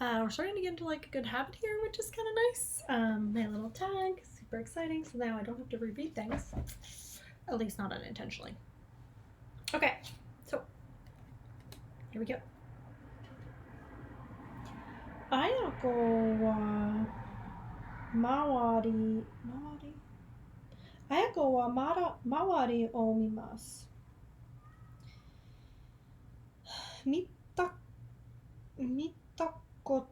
We're starting to get into like a good habit here, which is kind of nice. My little tag, super exciting. So now I don't have to repeat things, at least not unintentionally. Okay, so here we go. あやこはあやこは周りを見ます。見た見たこ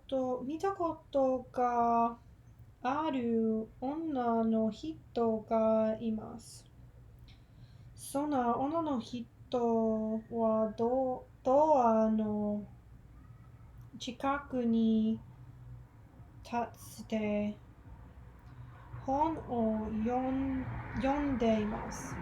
とがある女の人がいます。その女の人はドアの近くに立って本を読んでいます。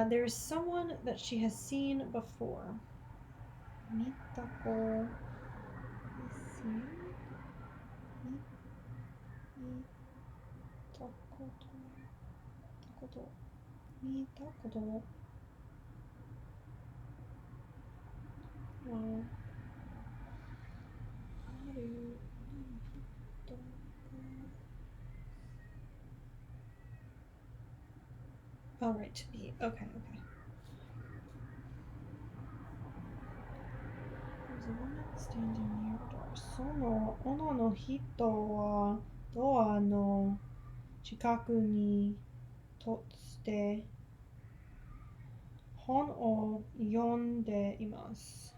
There's someone that she has seen before. 見たこと見たことはある人が Oh, right, to be. Okay. There's a woman standing near a door. その女の人はドアの近くに立って本を読んでいます。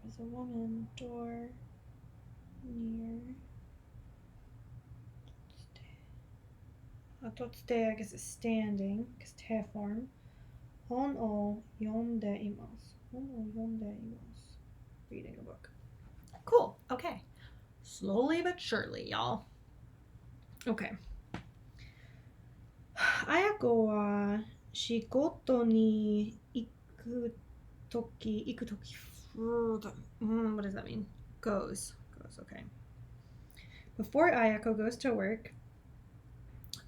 There's a woman door near 立って I guess it's standing because 手 form 本を読んでいます。本を読んでいます。Reading a book. Cool. Okay. Slowly but surely, y'all. Okay. あやこは仕事に行くとき what does that mean? Goes. Okay. Before Ayako goes to work,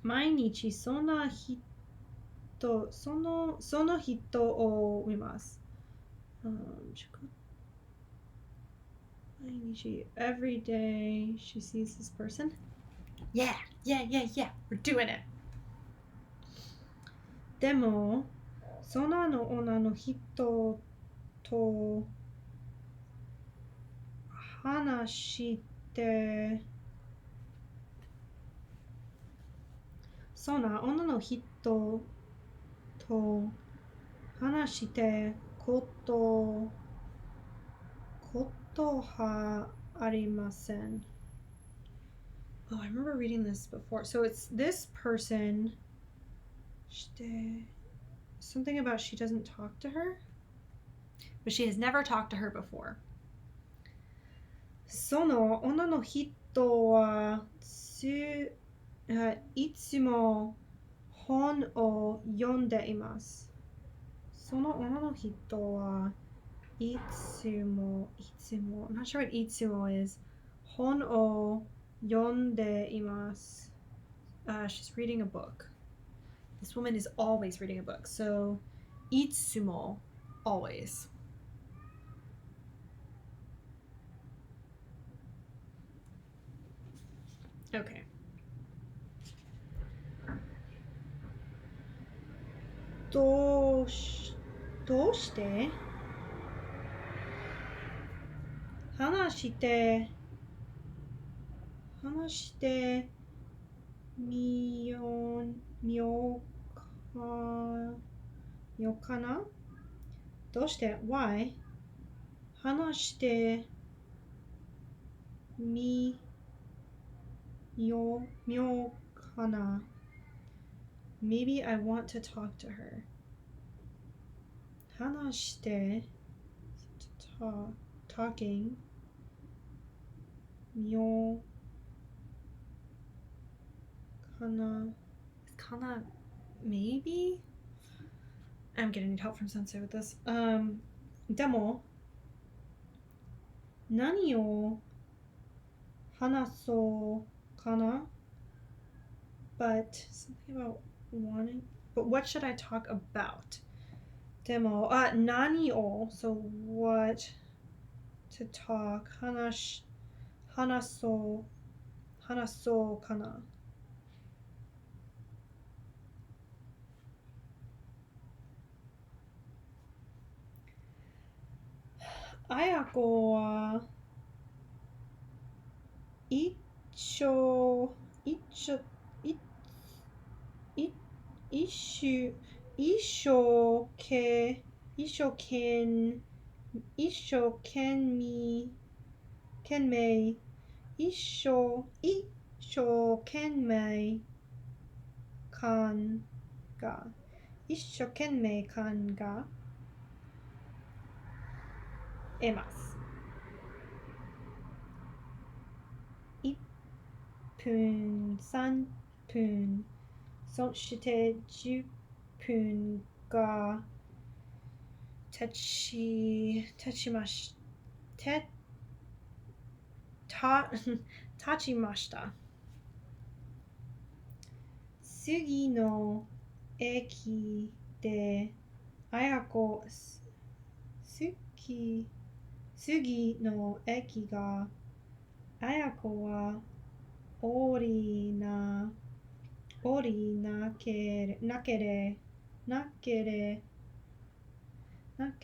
毎日その人を見ます。Every day she sees this person. Yeah. We're doing it. でも、その女の人と話してその女の人と話してことはありません。Oh, I remember reading this before. So it's this person. Something about she doesn't talk to her, but she has never talked to her before. その女の人はいつも本を読んでいます。その女の人はいつも I'm not sure what いつも is. 本を読んでいます。She's reading a book. This woman is always reading a book. So, いつも always. Okay. どうして話してみようかなどうして Why 話してみようかな Maybe I want to talk to her. 話して talking みようかな Kana maybe? I'm gonna need help from Sensei with this. でも何を話そうかな But something about wanting. But what should I talk about? でも、何を So what to talk 話そうかなあやこは一生一生一一一生一生懸一生懸一生懸命懸命一生懸命考一生懸命考えます1分3分そして10分が経ちました経ちました次の駅であやこ次の駅があやこは降りなけ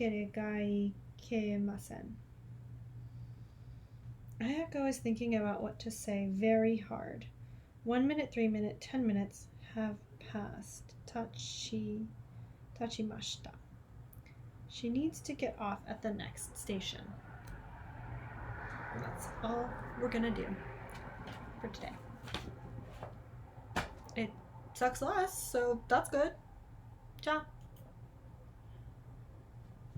れがいけません Ayako is thinking about what to say very hard. 1 minute, 3 minutes, 10 minutes have passed. Tachimashita. She needs to get off at the next station. That's all we're gonna do for today. It sucks less, so that's good. Ciao.